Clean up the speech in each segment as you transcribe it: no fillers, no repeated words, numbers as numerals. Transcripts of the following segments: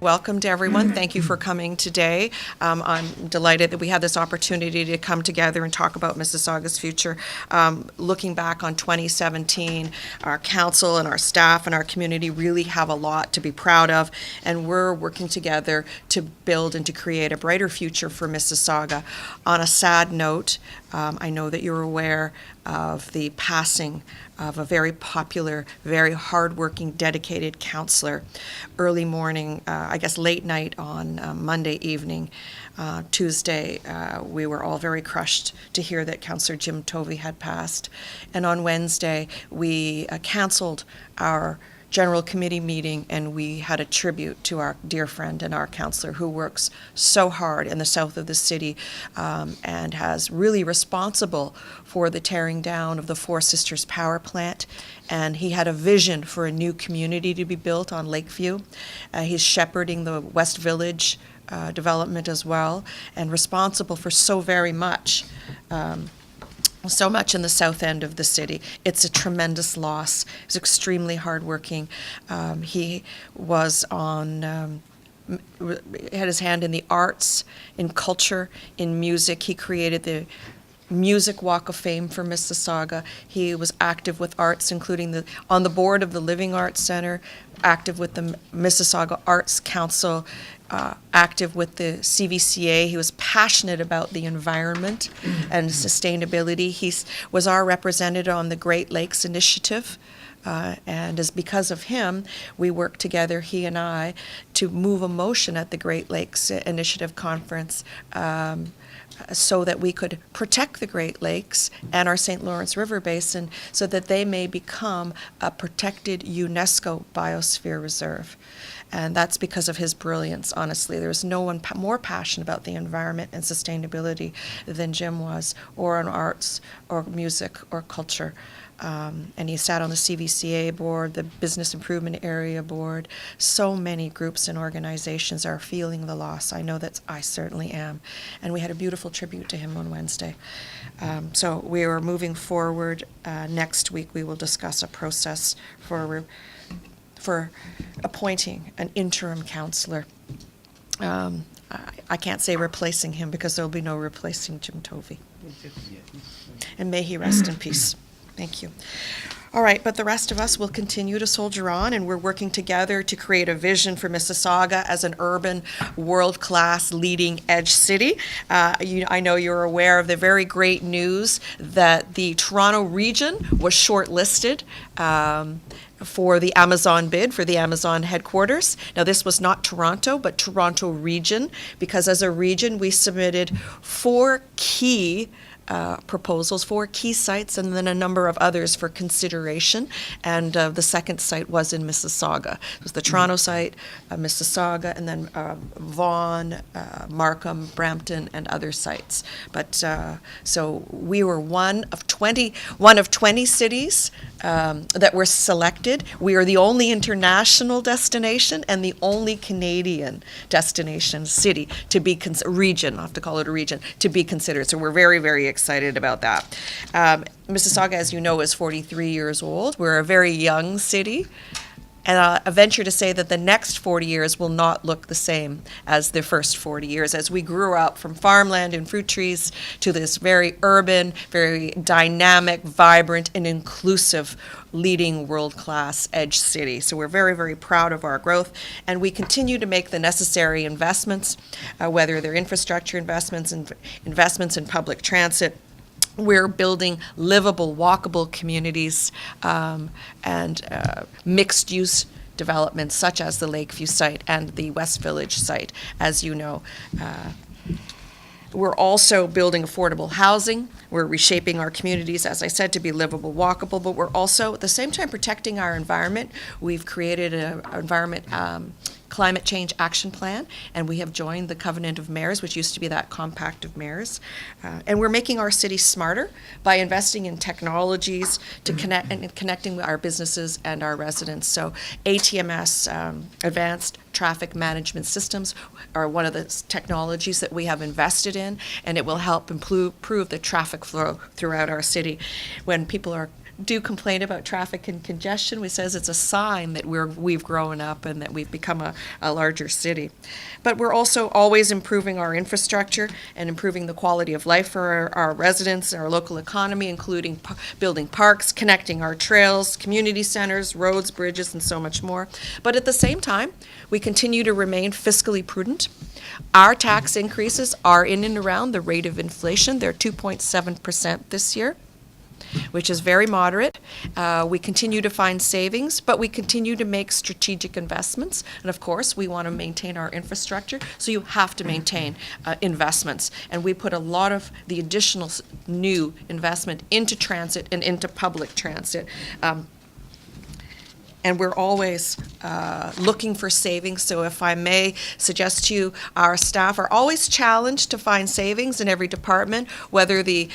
Welcome to everyone. Thank you for coming today. I'm delighted that we have this opportunity to come together and talk about Mississauga's future. Looking back on 2017, our council and our staff and our community really have a lot to be proud of, and we're working together to build and to create a brighter future for Mississauga. On a sad note, I know that you're aware of the passing of a very popular, very hardworking, dedicated councillor. Early morning, I guess late night on Monday evening, Tuesday, we were all very crushed to hear that Councillor Jim Tovey had passed. And on Wednesday, we cancelled our General Committee meeting, and we had a tribute to our dear friend and our councillor who works so hard in the south of the city and has really responsible for the tearing down of the Four Sisters power plant. And he had a vision for a new community to be built on Lakeview. He's shepherding the West Village development as well, and responsible for so very much. So much in the south end of the city. It's a tremendous loss. He's extremely hardworking. He was had his hand in the arts, in culture, in music. He created the Music Walk of Fame for Mississauga. He was active with arts, including on the board of the Living Arts Center, active with the Mississauga Arts Council, active with the CVCA. He was passionate about the environment and sustainability. He was our representative on the Great Lakes Initiative. And because of him, we worked together, he and I, to move a motion at the Great Lakes Initiative Conference so that we could protect the Great Lakes and our St. Lawrence River Basin so that they may become a protected UNESCO Biosphere Reserve. And that's because of his brilliance, honestly. There's no one more passionate about the environment and sustainability than Jim was, or on arts, or music, or culture. And he sat on the CVCA board, the Business Improvement Area board. So many groups and organizations are feeling the loss. I know that I certainly am. And we had a beautiful tribute to him on Wednesday. So we are moving forward. Next week we will discuss a process for appointing an interim councillor. I can't say replacing him because there'll be no replacing Jim Tovey. And may he rest in peace. Thank you. All right, but the rest of us will continue to soldier on, and we're working together to create a vision for Mississauga as an urban, world-class, leading-edge city. I know you're aware of the very great news that the Toronto region was shortlisted for the Amazon bid for the Amazon headquarters. Now, this was not Toronto, but Toronto region, because as a region, we submitted 4 key proposals, 4 key sites, and then a number of others for consideration. And the second site was in Mississauga. It was the Toronto site, Mississauga, and then Vaughan, Markham, Brampton, and other sites. But so we were one of 20 cities that were selected. We are the only international destination and the only Canadian destination city to be region. I'll have to call it a region to be considered. So we're very, very excited about that. Mississauga, as you know, is 43 years old. We're a very young city. And I venture to say that the next 40 years will not look the same as the first 40 years, as we grew up from farmland and fruit trees to this very urban, very dynamic, vibrant, and inclusive leading world-class edge city. So we're very, very proud of our growth, and we continue to make the necessary investments, whether they're infrastructure investments and investments in public transit. We're building livable, walkable communities and mixed-use developments such as the Lakeview site and the West Village site, as you know. We're also building affordable housing. We're reshaping our communities, as I said, to be livable, walkable, but we're also, at the same time, protecting our environment. We've created an environment climate change action plan, and we have joined the Covenant of Mayors, which used to be that Compact of Mayors. And we're making our city smarter by investing in technologies to connect and connecting our businesses and our residents. So ATMS, Advanced Traffic Management Systems, are one of the technologies that we have invested in, and it will help improve the traffic flow throughout our city. When people are do complain about traffic and congestion. We says it's a sign that we've grown up and that we've become a larger city. But we're also always improving our infrastructure and improving the quality of life for our residents and our local economy, including building parks, connecting our trails, community centers, roads, bridges, and so much more. But at the same time, we continue to remain fiscally prudent. Our tax increases are in and around the rate of inflation. They're 2.7% this year, which is very moderate. We continue to find savings, but we continue to make strategic investments. And of course, we want to maintain our infrastructure, so you have to maintain investments. And we put a lot of the additional new investment into transit and into public transit. And we're always looking for savings. So if I may suggest to you, our staff are always challenged to find savings in every department, whether the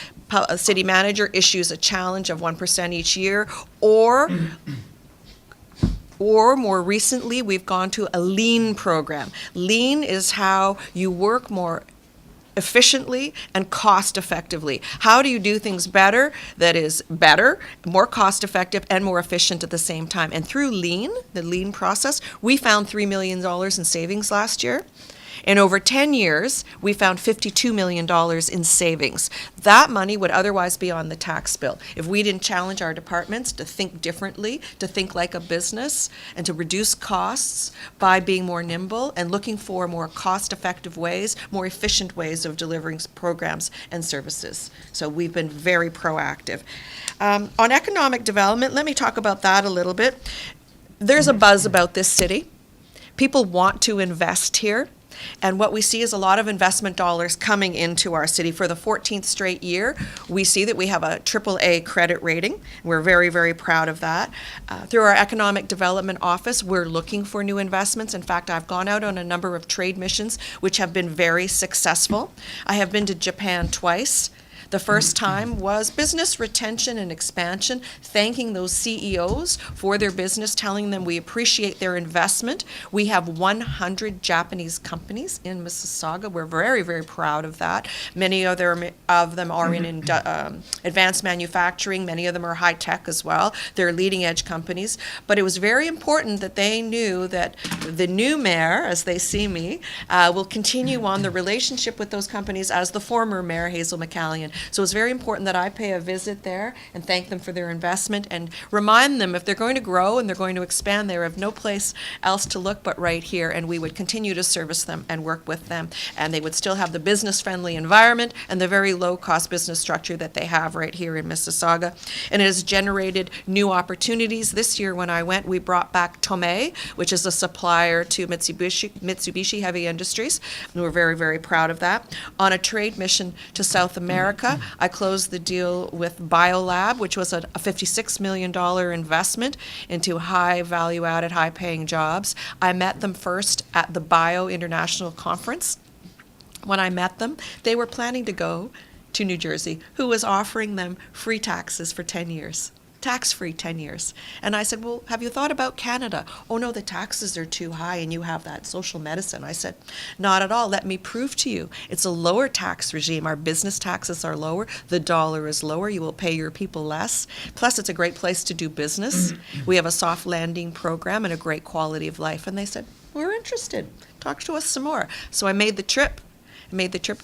city manager issues a challenge of 1% each year, or more recently, we've gone to a lean program. Lean is how you work more efficiently and cost effectively. How do you do things better that is better, more cost effective, and more efficient at the same time? And through lean, the lean process, we found $3 million in savings last year. In over 10 years, we found $52 million in savings. That money would otherwise be on the tax bill. If we didn't challenge our departments to think differently, to think like a business, and to reduce costs by being more nimble and looking for more cost-effective ways, more efficient ways of delivering programs and services. So we've been very proactive. On economic development, let me talk about that a little bit. There's a buzz about this city. People want to invest here. And what we see is a lot of investment dollars coming into our city. For the 14th straight year, we see that we have a AAA credit rating. We're very, very proud of that. Through our Economic Development Office, we're looking for new investments. In fact, I've gone out on a number of trade missions, which have been very successful. I have been to Japan twice. The first time was business retention and expansion, thanking those CEOs for their business, telling them we appreciate their investment. We have 100 Japanese companies in Mississauga. We're very, very proud of that. Many of them are in advanced manufacturing. Many of them are high tech as well. They're leading edge companies. But it was very important that they knew that the new mayor, as they see me, will continue on the relationship with those companies as the former mayor, Hazel McCallion. So it's very important that I pay a visit there and thank them for their investment and remind them if they're going to grow and they're going to expand, they have no place else to look but right here, and we would continue to service them and work with them. And they would still have the business-friendly environment and the very low-cost business structure that they have right here in Mississauga. And it has generated new opportunities. This year when I went, we brought back Tomei, which is a supplier to Mitsubishi Heavy Industries, and we're very, very proud of that. On a trade mission to South America, I closed the deal with BioLab, which was a $56 million investment into high value-added, high-paying jobs. I met them first at the Bio International Conference. When I met them, they were planning to go to New Jersey, who was offering them free taxes for 10 years. Tax-free 10 years. And I said, well, have you thought about Canada? Oh, no, the taxes are too high and you have that social medicine. I said, not at all. Let me prove to you. It's a lower tax regime. Our business taxes are lower. The dollar is lower. You will pay your people less. Plus, it's a great place to do business. We have a soft landing program and a great quality of life. And they said, we're interested. Talk to us some more. So I made the trip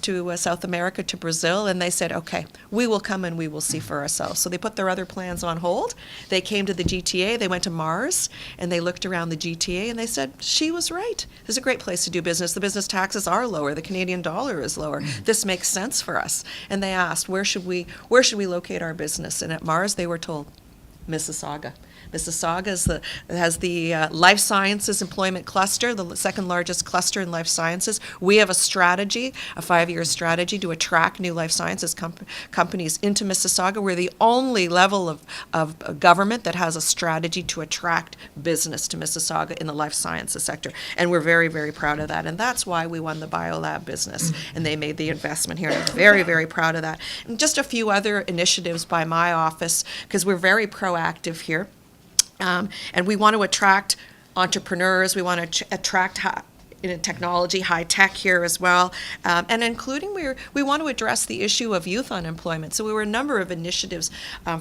to South America, to Brazil, and they said, okay, we will come and we will see for ourselves. So they put their other plans on hold. They came to the GTA, they went to Mars, and they looked around the GTA, and they said, she was right. This is a great place to do business. The business taxes are lower. The Canadian dollar is lower. This makes sense for us. And they asked, where should we locate our business? And at Mars, they were told, Mississauga. Mississauga has the life sciences employment cluster, the second largest cluster in life sciences. We have a strategy, a 5-year strategy to attract new life sciences companies into Mississauga. We're the only level of government that has a strategy to attract business to Mississauga in the life sciences sector. And we're very, very proud of that. And that's why we won the BioLab business. And they made the investment here. And I'm very, very proud of that. And just a few other initiatives by my office, because we're very proactive here. And we want to attract entrepreneurs. We want to attract in technology, high tech here as well, and including we want to address the issue of youth unemployment. So we were a number of initiatives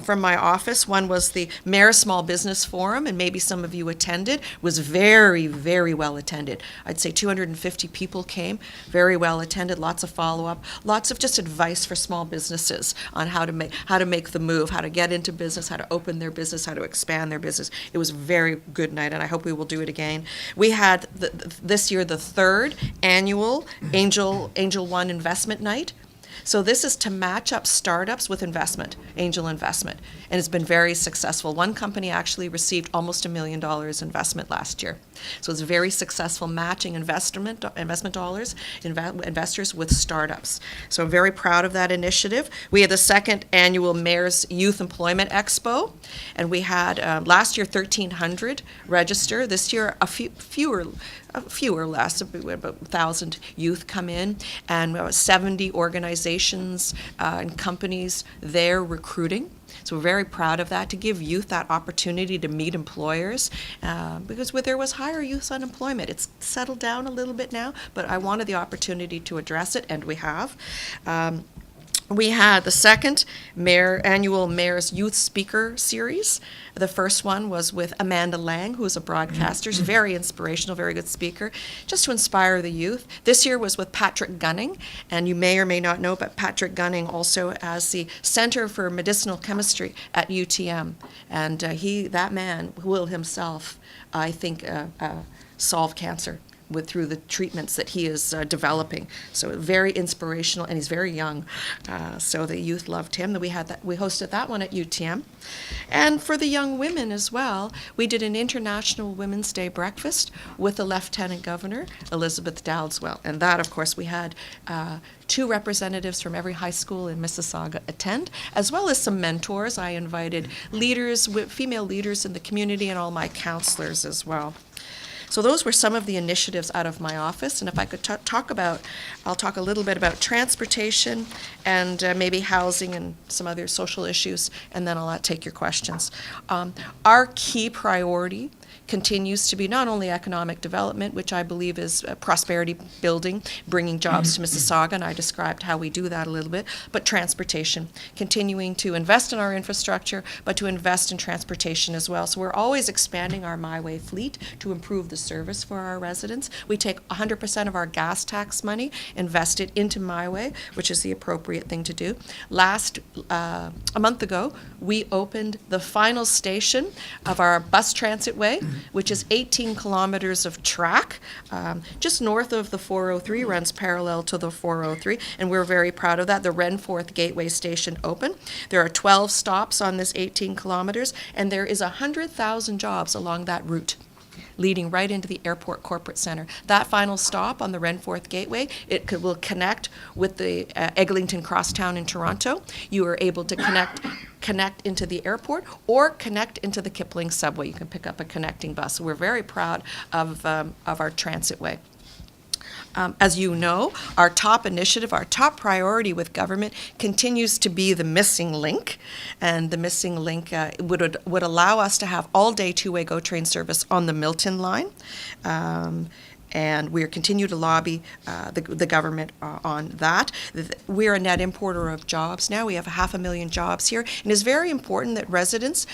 from my office. One was the Mayor Small Business Forum, and maybe some of you attended. It was very, very well attended. I'd say 250 people came, very well attended, lots of follow-up, lots of just advice for small businesses on how to make the move, how to get into business, how to open their business, how to expand their business. It was a very good night, and I hope we will do it again. We had this year the third annual Angel One Investment Night. So this is to match up startups with angel investment, and it's been very successful. One company actually received almost $1 million investment last year. So it's very successful matching investment dollars, investors with startups. So I'm very proud of that initiative. We had the second annual Mayor's Youth Employment Expo, and we had last year 1,300 register. This year fewer less, about 1,000 youth come in, and 70 organizations and companies there recruiting. So we're very proud of that, to give youth that opportunity to meet employers, because there was higher youth unemployment. It's settled down a little bit now, but I wanted the opportunity to address it, and we have. We had the second annual Mayor's Youth Speaker Series. The first one was with Amanda Lang, who is a broadcaster. She's very inspirational, very good speaker, just to inspire the youth. This year was with Patrick Gunning, and you may or may not know, but Patrick Gunning also has the Center for Medicinal Chemistry at UTM. And that man will himself, I think, solve cancer through the treatments that he is developing. So very inspirational, and he's very young. So the youth loved him. We hosted that one at UTM. And for the young women as well, we did an International Women's Day breakfast with the Lieutenant Governor, Elizabeth Dowdeswell. And that, of course, we had 2 representatives from every high school in Mississauga attend, as well as some mentors. I invited female leaders in the community, and all my counselors as well. So those were some of the initiatives out of my office, and if I could I'll talk a little bit about transportation and maybe housing and some other social issues, and then I'll take your questions. Our key priority continues to be not only economic development, which I believe is prosperity building, bringing jobs to Mississauga, and I described how we do that a little bit, but transportation, continuing to invest in our infrastructure, but to invest in transportation as well. So we're always expanding our MyWay fleet to improve the service for our residents. We take 100% of our gas tax money, invest it into MyWay, which is the appropriate thing to do. A month ago, we opened the final station of our bus transit way, which is 18 kilometers of track, just north of the 403, runs parallel to the 403, and we're very proud of that. The Renforth Gateway Station open. There are 12 stops on this 18 kilometers, and there is 100,000 jobs along that route, leading right into the airport corporate center. That final stop on the Renforth Gateway, will connect with the Eglinton Crosstown in Toronto. You are able to connect into the airport or connect into the Kipling subway. You can pick up a connecting bus. So we're very proud of our transitway. As you know, our top initiative, our top priority with government continues to be the missing link. And the missing link would allow us to have all-day two-way GO train service on the Milton line. And we continue to lobby the government on that. We're a net importer of jobs now. We have 500,000 jobs here. And it's very important that residents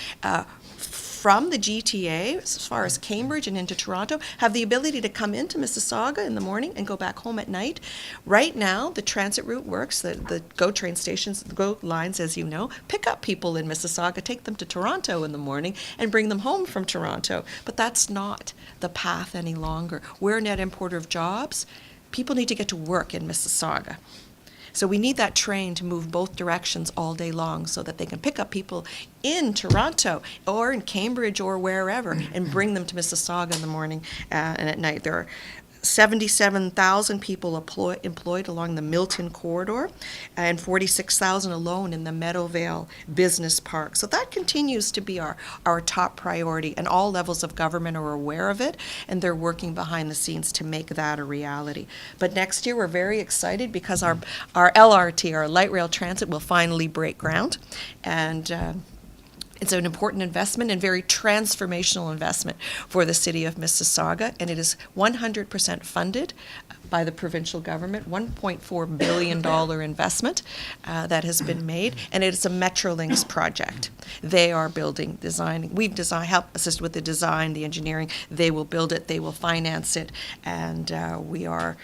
from the GTA, as far as Cambridge and into Toronto, have the ability to come into Mississauga in the morning and go back home at night. Right now, the transit route works. The GO train stations, the GO lines, as you know, pick up people in Mississauga, take them to Toronto in the morning, and bring them home from Toronto. But that's not the path any longer. We're a net importer of jobs. People need to get to work in Mississauga. So we need that train to move both directions all day long so that they can pick up people in Toronto or in Cambridge or wherever and bring them to Mississauga in the morning and at night. There are 77,000 people employed along the Milton corridor and 46,000 alone in the Meadowvale Business Park. So that continues to be our top priority, and all levels of government are aware of it, and they're working behind the scenes to make that a reality. But next year we're very excited because our LRT, our light rail transit, will finally break ground, and It's an important investment and very transformational investment for the city of Mississauga, and it is 100% funded by the provincial government, $1.4 billion investment that has been made, and it is a Metrolinx project. They are building, designing, we've designed, helped assist with the design, the engineering, they will build it, they will finance it, and we are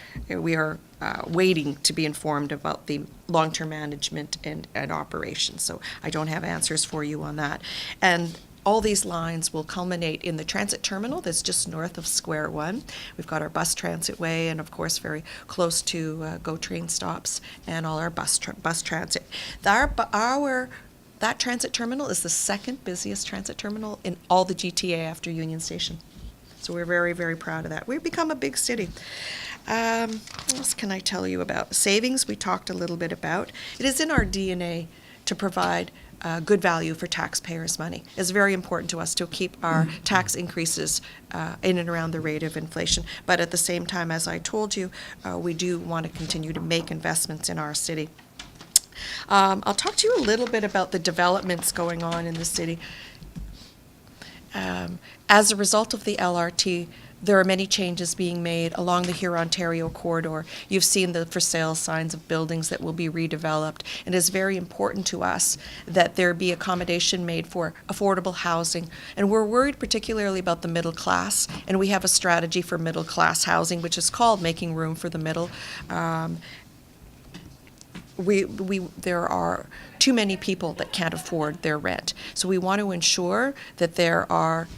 waiting to be informed about the long-term management and operation. So I don't have answers for you on that. And all these lines will culminate in the transit terminal that's just north of Square One. We've got our bus transit way, and of course very close to GO train stops and all our bus transit. That transit terminal is the second busiest transit terminal in all the GTA after Union Station. So we're very, very proud of that. We've become a big city. What else can I tell you about? Savings, we talked a little bit about. It is in our DNA to provide good value for taxpayers' money. It's very important to us to keep our tax increases in and around the rate of inflation. But at the same time, as I told you, we do want to continue to make investments in our city. I'll talk to you a little bit about the developments going on in the city. As a result of the LRT, there are many changes being made along the Huron-Ontario corridor. You've seen the for sale signs of buildings that will be redeveloped. It is very important to us that there be accommodation made for affordable housing. And we're worried particularly about the middle class, and we have a strategy for middle class housing, which is called Making Room for the Middle. There are too many people that can't afford their rent. So we want to ensure that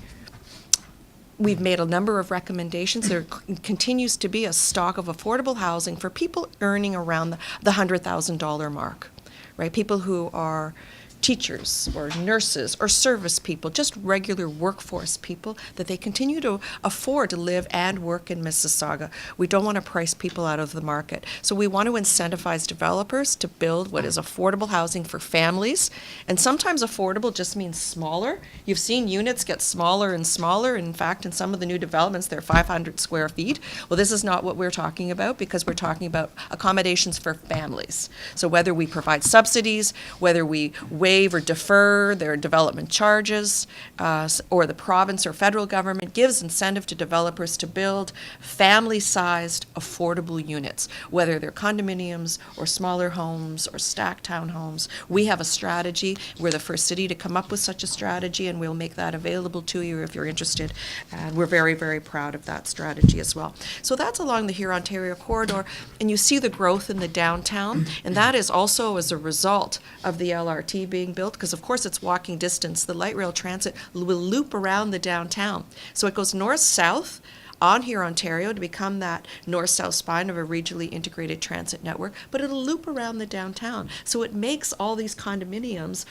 we've made a number of recommendations. There continues to be a stock of affordable housing for people earning around the $100,000 mark, right? People who are teachers or nurses or service people, just regular workforce people, that they continue to afford to live and work in Mississauga. We don't want to price people out of the market. So we want to incentivize developers to build what is affordable housing for families. And sometimes affordable just means smaller. You've seen units get smaller and smaller. In fact, in some of the new developments, they're 500 square feet. Well, this is not what we're talking about, because we're talking about accommodations for families. So whether we provide subsidies, whether we waive or defer their development charges, or the province or federal government gives incentive to developers to build family-sized affordable units, whether they're condominiums or smaller homes or stacked townhomes. We have a strategy. We're the first city to come up with such a strategy, and we'll make that available to you if you're interested. And we're very, very proud of that strategy as well. So that's along the Huron-Ontario corridor, and you see the growth in the downtown, and that is also as a result of the LRT being built, because of course it's walking distance. The light rail transit will loop around the downtown. So it goes north-south on Huron-Ontario to become that north-south spine of a regionally integrated transit network, but it'll loop around the downtown. So it makes all these condominiums,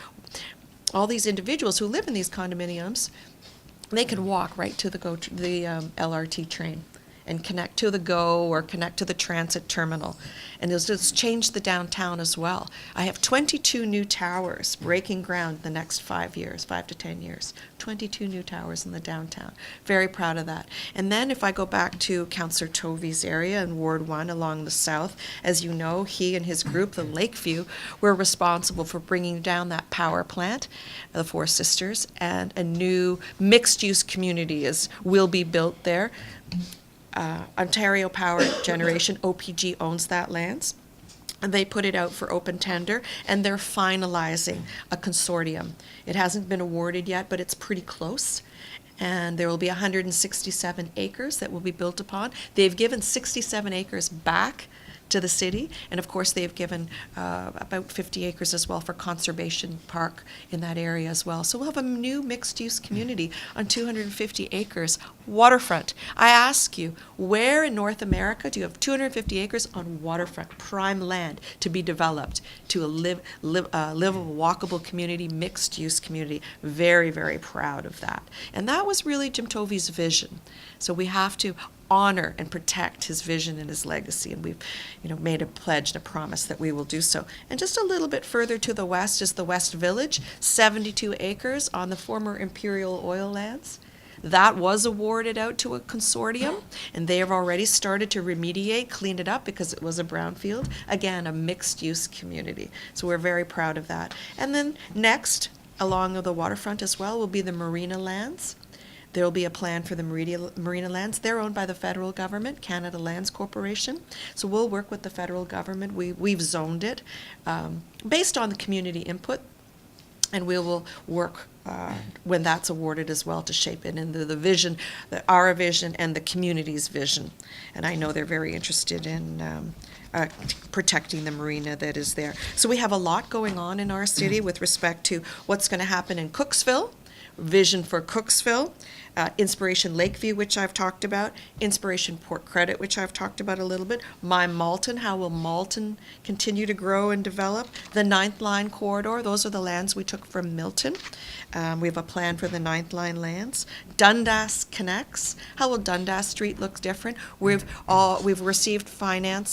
all these individuals who live in these condominiums, they can walk right to the LRT train and connect to the GO or connect to the transit terminal. And it's changed the downtown as well. I have 22 new towers breaking ground the next 5 to 10 years. 22 new towers in the downtown. Very proud of that. And then if I go back to Councillor Tovey's area in Ward 1 along the south, as you know, he and his group, the Lakeview, were responsible for bringing down that power plant, the Four Sisters, and a new mixed-use community will be built there. Ontario Power Generation, OPG, owns that lands. And they put it out for open tender, and they're finalizing a consortium. It hasn't been awarded yet, but it's pretty close. And there will be 167 acres that will be built upon. They've given 67 acres back to the city, and of course they've given about 50 acres as well for conservation park in that area as well. So we'll have a new mixed-use community on 250 acres, waterfront. I ask you, where in North America do you have 250 acres on waterfront, prime land to be developed to a livable, walkable community, mixed-use community? Very, very proud of that. And that was really Jim Tovey's vision. So we have to honor and protect his vision and his legacy, and we've made a pledge and a promise that we will do so. And just a little bit further to the west is the West Village, 72 acres on the former Imperial Oil lands. That was awarded out to a consortium, and they have already started to remediate, clean it up, because it was a brownfield. Again, a mixed-use community. So we're very proud of that. And then next, along the waterfront as well will be the marina lands. There will be a plan for the marina lands. They're owned by the federal government, Canada Lands Corporation. So we'll work with the federal government. We've zoned it based on the community input, and we will work when that's awarded as well to shape it into the vision, our vision and the community's vision. And I know they're very interested in protecting the marina that is there. So we have a lot going on in our city with respect to what's going to happen in Cooksville, vision for Cooksville, Inspiration Lakeview, which I've talked about, Inspiration Port Credit, which I've talked about a little bit, My Malton, how will Malton continue to grow and develop, the Ninth Line Corridor, those are the lands we took from Milton. We have a plan for the Ninth Line lands. Dundas Connects, how will Dundas Street look different? We've received funding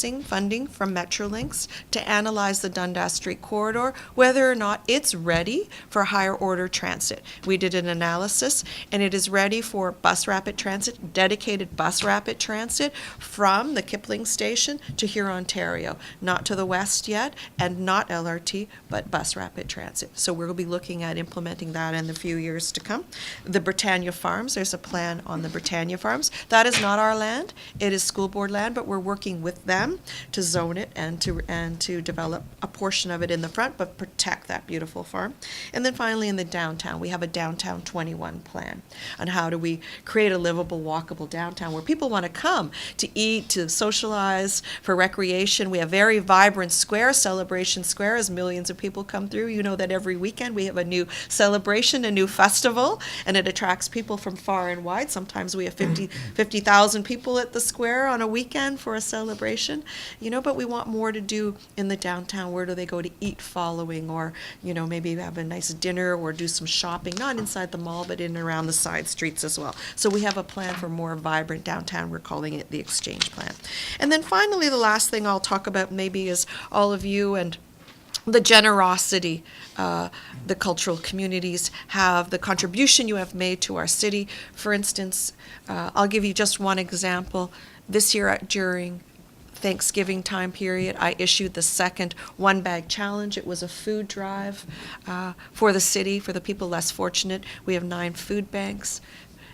from Metrolinx to analyze the Dundas Street corridor, whether or not it's ready for higher order transit. We did an analysis, and it is ready for bus rapid transit, dedicated bus rapid transit from the Kipling station to here, Ontario. Not to the west yet, and not LRT, but bus rapid transit. So we'll be looking at implementing that in the few years to come. The Britannia Farms, there's a plan on the Britannia Farms. That is not our land, it is school board land, but we're working with them to zone it and to develop a portion of it in the front, but protect that beautiful farm. And then finally in the downtown, we have a Downtown 21 plan on how do we create a livable, walkable downtown where people want to come to eat, to socialize, for recreation. We have very vibrant square, Celebration Square, as millions of people come through. You know that every weekend we have a new celebration, a new festival, and it attracts people from far and wide. Sometimes we have 50,000 people at the square on a weekend for a celebration, but we want more to do in the downtown. Where do they go to eat following, or, maybe have a nice dinner or do some shopping, not inside the mall, but in and around the side streets as well. So we have a plan for more vibrant downtown. We're calling it the Exchange Plan. And then finally, the last thing I'll talk about maybe is all of you and the generosity the cultural communities have, the contribution you have made to our city. For instance, I'll give you just one example. This year during Thanksgiving time period, I issued the second One Bag Challenge. It was a food drive for the city, for the people less fortunate. We have 9 food banks.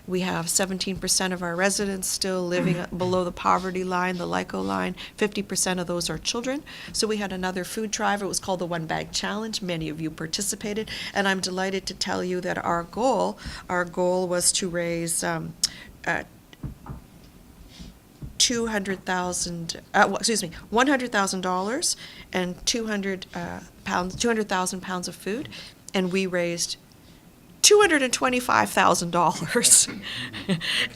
We have 17% of our residents still living below the poverty line, the LICO line. 50% of those are children. So we had another food drive. It was called the One Bag Challenge. Many of you participated, and I'm delighted to tell you that our goal was to raise $100,000 and 200,000 pounds of food, and we raised $225,000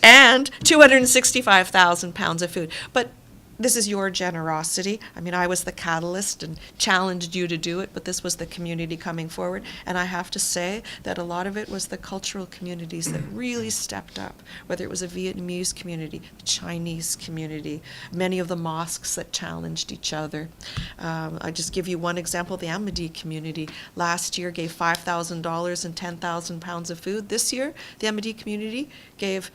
and 265,000 pounds of food. But this is your generosity. I mean, I was the catalyst and challenged you to do it, but this was the community coming forward. And I have to say that a lot of it was the cultural communities that really stepped up, whether it was a Vietnamese community, the Chinese community, many of the mosques that challenged each other. I just give you one example, the Ahmadi community last year gave $5,000 and 10,000 pounds of food. This year, the Ahmadi community gave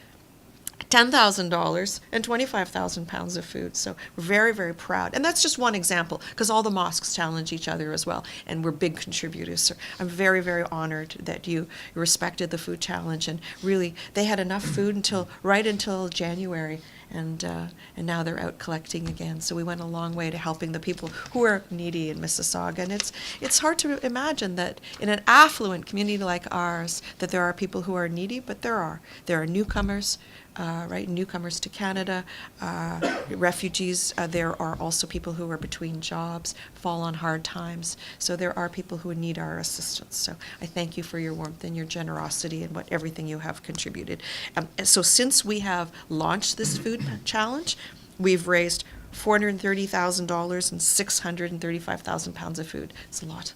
$10,000 and 25,000 pounds of food. So we're very, very proud. And that's just one example, because all the mosques challenge each other as well, and we're big contributors. So I'm very, very honored that you respected the food challenge, and really, they had enough food right until January, and now they're out collecting again. So we went a long way to helping the people who are needy in Mississauga. And it's hard to imagine that in an affluent community like ours that there are people who are needy, but there are. There are newcomers, newcomers to Canada, refugees. There are also people who are between jobs, fall on hard times. So there are people who need our assistance. So I thank you for your warmth and your generosity and everything you have contributed. So since we have launched this food challenge, we've raised $430,000 and 635,000 pounds of food. It's a lot.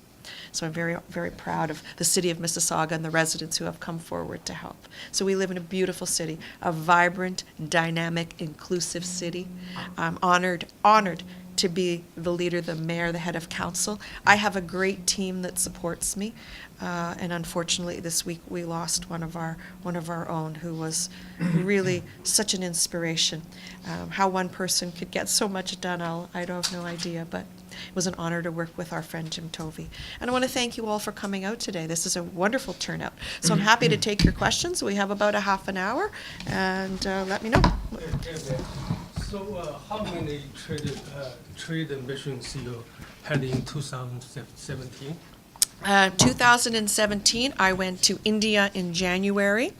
So I'm very, very proud of the city of Mississauga and the residents who have come forward to help. So we live in a beautiful city, a vibrant, dynamic, inclusive city. I'm honored to be the leader, the mayor, the head of council. I have a great team that supports me. And unfortunately, this week we lost one of our own who was really such an inspiration. How one person could get so much done, I don't have no idea, but It was an honor to work with our friend Jim Tovey. And I want to thank you all for coming out today. This is a wonderful turnout. So I'm happy to take your questions. We have about a half an hour, and let me know. So how many trade missions you had in 2017? 2017, I went to India in January,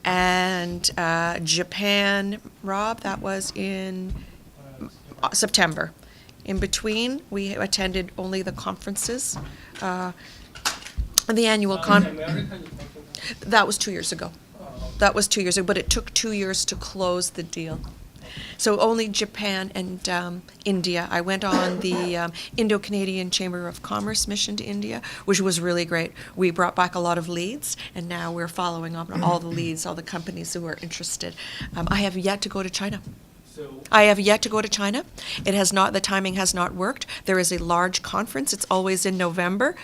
and Japan, Rob, that was in September. In between, we attended only the conferences, the annual That was 2 years ago. That was 2 years ago, but it took 2 years to close the deal. So only Japan and India. I went on the Indo-Canadian Chamber of Commerce mission to India, which was really great. We brought back a lot of leads, and now we're following up on all the leads, all the companies who are interested. I have yet to go to China. I have yet to go to China. It has not. The timing has not worked. There is a large conference. It's always in November,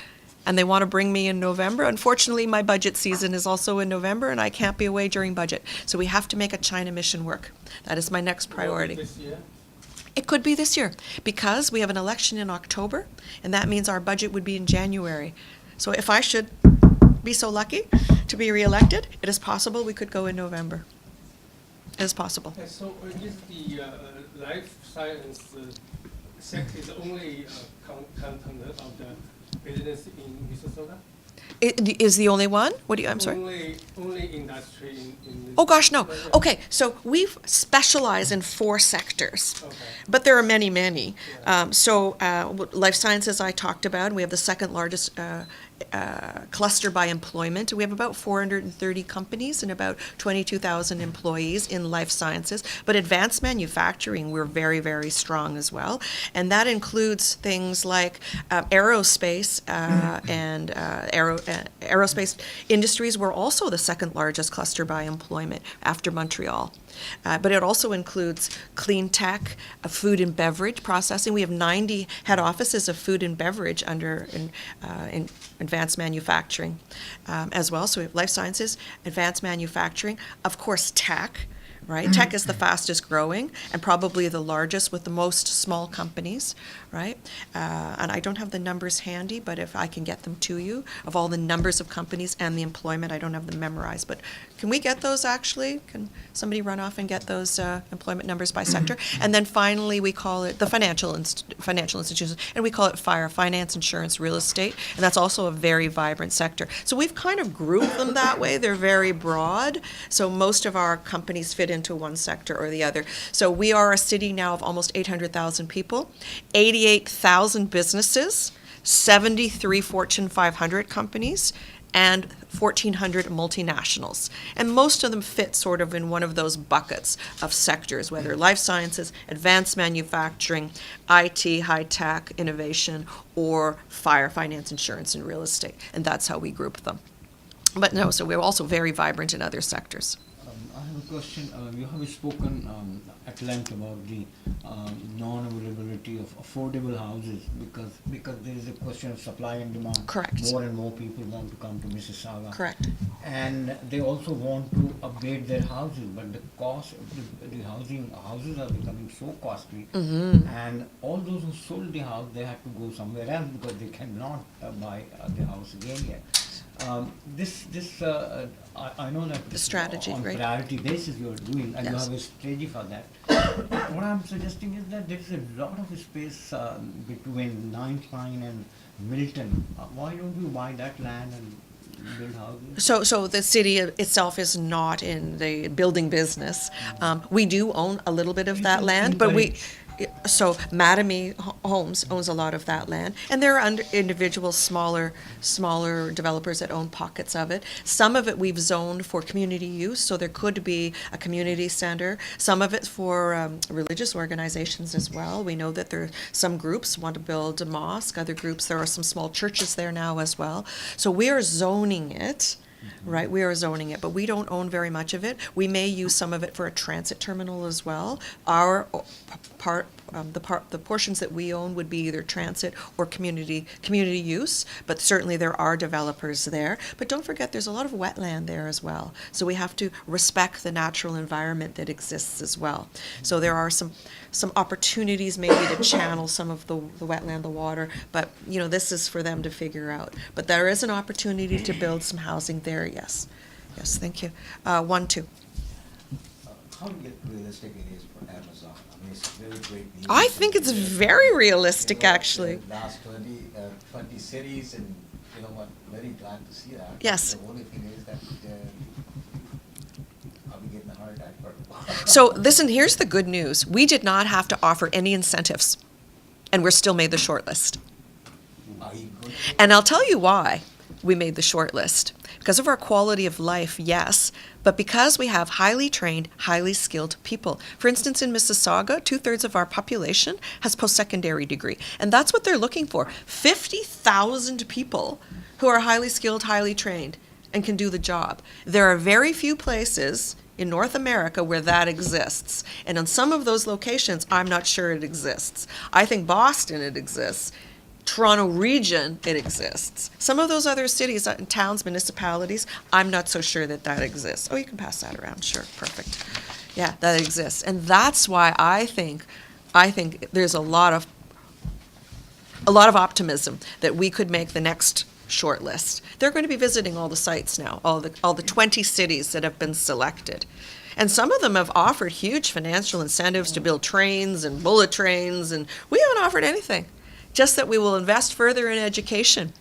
and they want to bring me in November. Unfortunately, my budget season is also in November, and I can't be away during budget. So we have to make a China mission work. That is my next priority. This year? It could be this year, because we have an election in October, and that means our budget would be in January. So if I should be so lucky to be reelected, it is possible we could go in November. It is possible. So is the life science sector the only component of the business in Mississauga? It is the only one? What do you, I'm sorry? Only industry in this. Oh, gosh, no. Okay, so we specialize in 4 sectors, Okay. but there are many, many. Life sciences I talked about. We have the second largest cluster by employment. We have about 430 companies and about 22,000 employees in life sciences. But advanced manufacturing, we're very, very strong as well. And that includes things like aerospace and aerospace industries. We're also the second largest cluster by employment after Montreal. But it also includes clean tech, food and beverage processing. We have 90 head offices of food and beverage in advanced manufacturing as well. So we have life sciences, advanced manufacturing, of course, tech. Right? Tech is the fastest growing and probably the largest with the most small companies, right? And I don't have the numbers handy, but if I can get them to you, of all the numbers of companies and the employment, I don't have them memorized. But can we get those actually? Can somebody run off and get those employment numbers by sector? And then finally, we call it the financial institutions, and we call it finance, insurance, real estate, and that's also a very vibrant sector. So we've kind of grouped them that way. They're very broad. So most of our companies fit into one sector or the other. So we are a city now of almost 800,000 people, 88,000 businesses, 73 Fortune 500 companies, and 1,400 multinationals. And most of them fit sort of in one of those buckets of sectors, whether life sciences, advanced manufacturing, IT, high-tech, innovation, or finance, insurance, and real estate. And that's how we group them. But no, so we're also very vibrant in other sectors. I have a question. You have spoken at length about the non-availability of affordable houses because there is a question of supply and demand. Correct. More and more people want to come to Mississauga. Correct. And they also want to upgrade their houses, but the cost of the houses are becoming so costly. Mm-hmm. And all those who sold the house, they have to go somewhere else because they cannot buy the house again yet. I know that The strategy, on right? priority basis you're doing, and you Yes. have a strategy for that. What I'm suggesting is that there's a lot of space between Ninth Line and Milton. Why don't you buy that land and build houses? So the city itself is not in the building business. We do own a little bit of that land, but so Mattamy Homes owns a lot of that land, and there are individual smaller developers that own pockets of it. Some of it we've zoned for community use, so there could be a community center. Some of it for religious organizations as well. We know that there are some groups want to build a mosque, other groups, there are some small churches there now as well. So we are zoning it. Right, we are zoning it, but we don't own very much of it. We may use some of it for a transit terminal as well. Our the portions that we own would be either transit or community use, but certainly there are developers there. But don't forget, there's a lot of wetland there as well. So we have to respect the natural environment that exists as well. So there are some opportunities maybe to channel some of the wetland, the water, but, you know, this is for them to figure out. But there is an opportunity to build some housing there, yes. Yes, thank you. 1-2. How realistic it is for Amazon? I mean, it's really great news. I think it's very realistic, actually. The last 20 cities, and you know what, very glad to see that. Yes. The only thing is that, are we getting a heart attack? So listen, here's the good news. We did not have to offer any incentives, and we're still made the shortlist. Are you good? And I'll tell you why we made the shortlist. Because of our quality of life, yes, but because we have highly trained, highly skilled people. For instance, in Mississauga, 2/3 of our population has post-secondary degree, and that's what they're looking for. 50,000 people who are highly skilled, highly trained, and can do the job. There are very few places in North America where that exists. And in some of those locations, I'm not sure it exists. I think Boston, it exists. Toronto region, it exists. Some of those other cities, towns, municipalities, I'm not so sure that that exists. Oh, you can pass that around. Sure, perfect. Yeah, that exists. And that's why I think there's a lot of optimism that we could make the next short list. They're going to be visiting all the sites now, all the 20 cities that have been selected. And some of them have offered huge financial incentives to build trains and bullet trains, and we haven't offered anything. Just that we will invest further in education,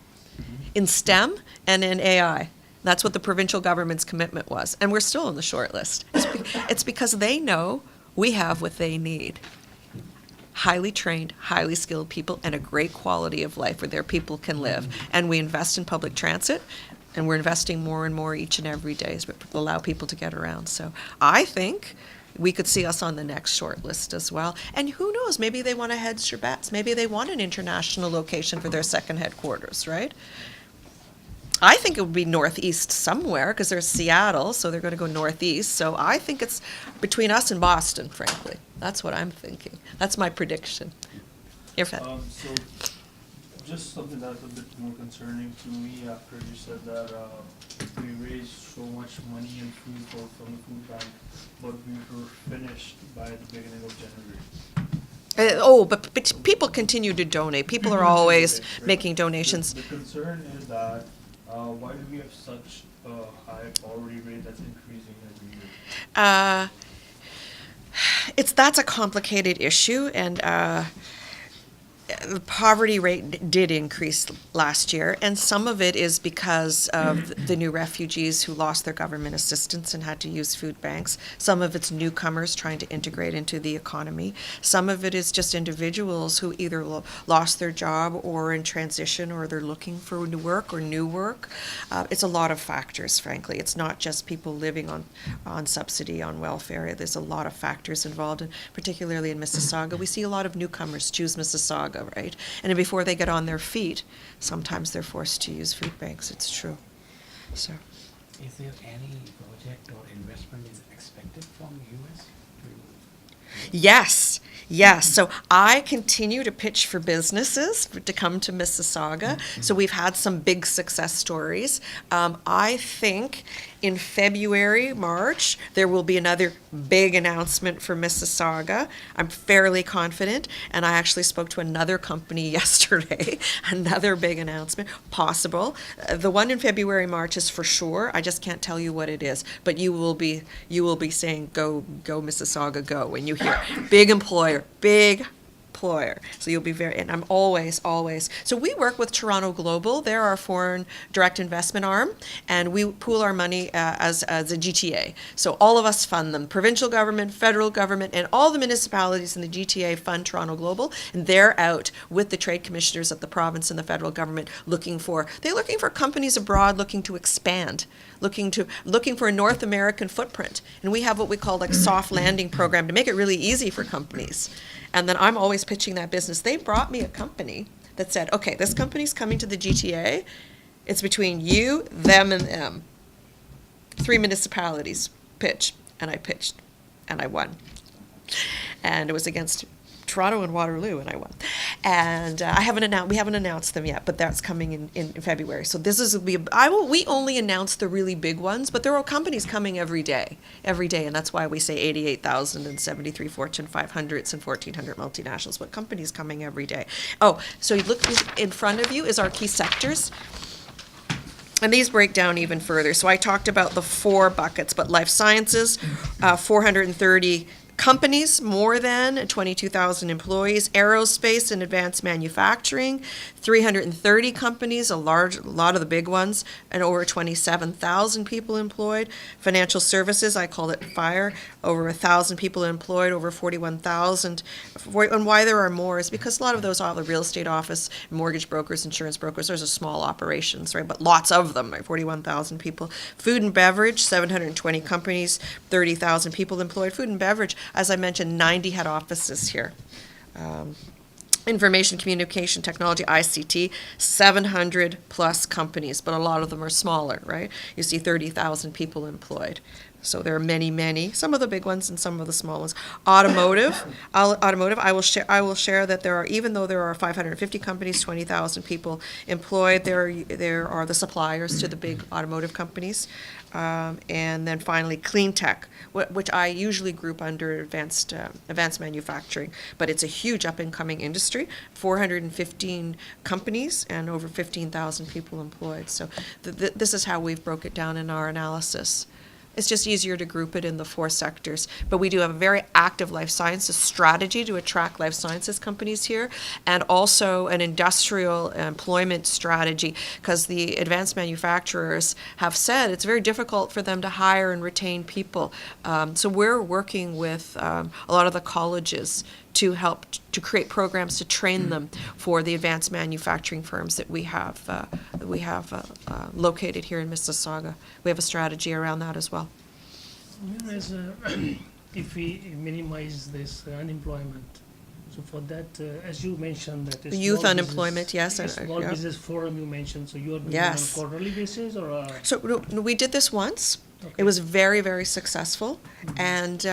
in STEM and in AI. That's what the provincial government's commitment was. And we're still on the short list. It's because they know we have what they need. Highly trained, highly skilled people and a great quality of life where their people can live. And we invest in public transit, and we're investing more and more each and every day to allow people to get around. So I think we could see us on the next short list as well. And who knows, maybe they want to hedge their bets. Maybe they want an international location for their second headquarters, right? I think it would be northeast somewhere, because there's Seattle, so they're going to go northeast. So I think it's between us and Boston, frankly. That's what I'm thinking. That's my prediction. Irfan. So, just something that's a bit more concerning to me after you said that we raised so much money in food from the food bank, but we were finished by the beginning of January. But people continue to donate. People are always making donations. The concern is that why do we have such a high poverty rate that's increasing every year? That's a complicated issue, and the poverty rate did increase last year, and some of it is because of the new refugees who lost their government assistance and had to use food banks. Some of it's newcomers trying to integrate into the economy. Some of it is just individuals who either lost their job or in transition, or they're looking for new work. It's a lot of factors, frankly. It's not just people living on subsidy, on welfare. There's a lot of factors involved, and particularly in Mississauga. We see a lot of newcomers choose Mississauga, right? And before they get on their feet, sometimes they're forced to use food banks. It's true. So. Is there any project or investment is expected from U.S.? Yes. So I continue to pitch for businesses to come to Mississauga. So we've had some big success stories. I think in February, March, there will be another big announcement for Mississauga. I'm fairly confident, and I actually spoke to another company yesterday, another big announcement, possible. The one in February, March is for sure. I just can't tell you what it is, but you will be saying, go Mississauga, go, when you hear big employer. So you'll be and I'm always. So we work with Toronto Global. They're our foreign direct investment arm, and we pool our money as a GTA. So all of us fund them. Provincial government, federal government, and all the municipalities in the GTA fund Toronto Global, and they're out with the trade commissioners at the province and the federal government looking for companies abroad looking to expand, looking for a North American footprint. And we have what we call like soft landing program to make it really easy for companies. And then I'm always pitching that business. They brought me a company that said, okay, this company's coming to the GTA. It's between you, them, and them. 3 municipalities pitch, and I pitched, and I won. And it was against Toronto and Waterloo, and I won. And we haven't announced them yet, but that's coming in February. So this is we only announce the really big ones, but there are companies coming every day, and that's why we say 88,000 and 73 Fortune 500s and 1,400 multinationals, but companies coming every day. Oh, so you look in front of you is our key sectors. And these break down even further. So I talked about the 4 buckets, but life sciences, 430 companies, more than 22,000 employees. Aerospace and advanced manufacturing, 330 companies, a lot of the big ones, and over 27,000 people employed. Financial services, I call it FIRE, over 1,000 people employed, over 41,000. And why there are more is because a lot of those are the real estate office, mortgage brokers, insurance brokers, those are small operations, right? But lots of them, right? 41,000 people. Food and beverage, 720 companies, 30,000 people employed. Food and beverage, as I mentioned, 90 head offices here. Information communication technology, ICT, 700 plus companies, but a lot of them are smaller, right? You see 30,000 people employed. So there are many, some of the big ones and some of the small ones. Automotive, I will share that even though there are 550 companies, 20,000 people employed, there are the suppliers to the big automotive companies. And then finally, clean tech, which I usually group under advanced manufacturing, but it's a huge up-and-coming industry, 415 companies and over 15,000 people employed. So this is how we've broke it down in our analysis. It's just easier to group it in the 4 sectors. But we do have a very active life sciences strategy to attract life sciences companies here, and also an industrial employment strategy, because the advanced manufacturers have said it's very difficult for them to hire and retain people. So we're working with a lot of the colleges to help to create programs to train them for the advanced manufacturing firms that we have located here in Mississauga. We have a strategy around that as well. Whereas if we minimize this unemployment, so for that, as you mentioned, that The youth unemployment, yes. Small yeah. business forum you mentioned, so you are doing Yes. it on a quarterly basis or? So no, we did this once. Okay. It was very, very successful, and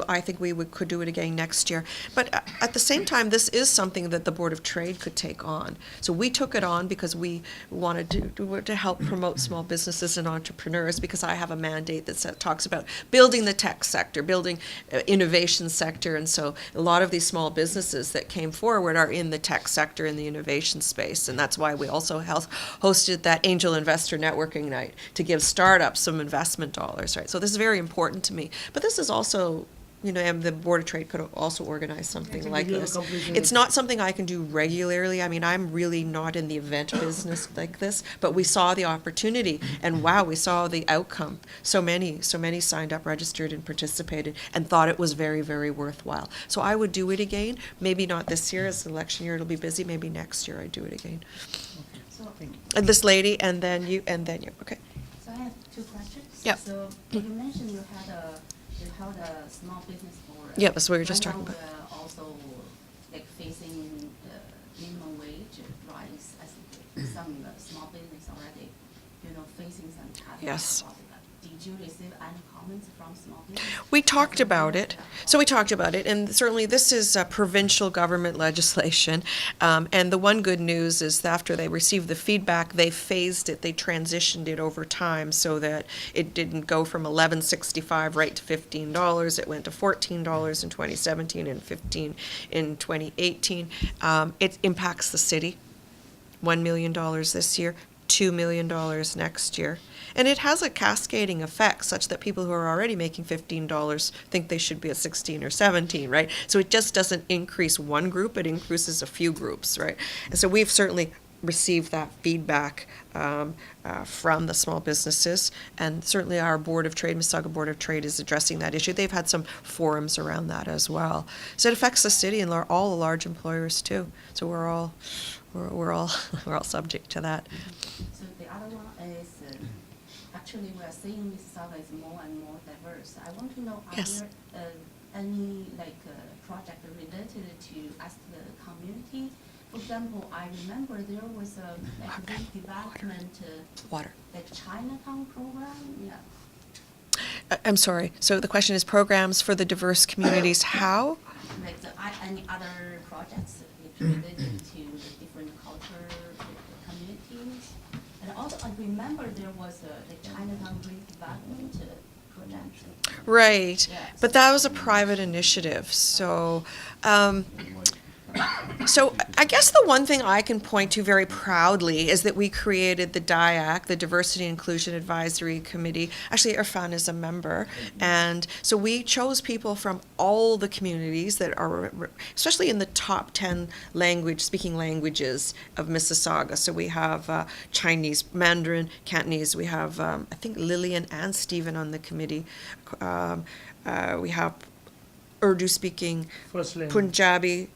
I think we could do it again next year. But at the same time, this is something that the Board of Trade could take on. So we took it on because we wanted to help promote small businesses and entrepreneurs, because I have a mandate that talks about building the tech sector, building innovation sector. And so a lot of these small businesses that came forward are in the tech sector, in the innovation space. And that's why we also hosted that Angel Investor Networking Night to give startups some investment dollars, right? So this is very important to me. But this is also, and the Board of Trade could also organize something like this. It's not something I can do regularly. I mean, I'm really not in the event business like this, but we saw the opportunity, and wow, we saw the outcome. So many signed up, registered, and participated, and thought it was very, very worthwhile. So I would do it again. Maybe not this year, as the election year, it'll be busy. Maybe next year I'd do it again. And this lady, and then you. Okay. So I have 2 questions. Yeah. So you mentioned you held a small business forum. Yeah, that's what we were just Right talking now about. we're also facing the minimum wage rise. I think some small business already, facing some challenges. Yes. about that. Did you receive any comments from small business? We talked about it. So we talked about it, and certainly this is provincial government legislation. And the one good news is that after they received the feedback, they phased it, they transitioned it over time so that it didn't go from $11.65 right to $15. It went to $14 in 2017 and $15 in 2018. It impacts the city. $1 million this year, $2 million next year. And it has a cascading effect such that people who are already making $15 think they should be at 16 or 17, right? So it just doesn't increase one group, it increases a few groups, right? And so we've certainly received that feedback from the small businesses, and certainly our Board of Trade, Mississauga Board of Trade, is addressing that issue. They've had some forums around that as well. So it affects the city and all the large employers too. So we're all subject to that. So the other one is actually we are seeing Mississauga is more and more diverse. I want to know, Yes. are there any project related to us, the community? For example, I remember there was a big development, Water. Chinatown program. Yeah. I'm sorry. So the question is programs for the diverse communities. How? Like any other projects related to the different culture communities? And also, I remember there was the Chinatown redevelopment project. Right, Yes. but that was a private initiative, so I guess the one thing I can point to very proudly is that we created the DIAC, the Diversity Inclusion Advisory Committee. Actually, Irfan is a member, and so we chose people from all the communities that are, especially in the top 10 speaking languages of Mississauga. So we have Chinese, Mandarin, Cantonese. We have, I think, Lillian and Stephen on the committee. We have Urdu-speaking, First language. Punjabi.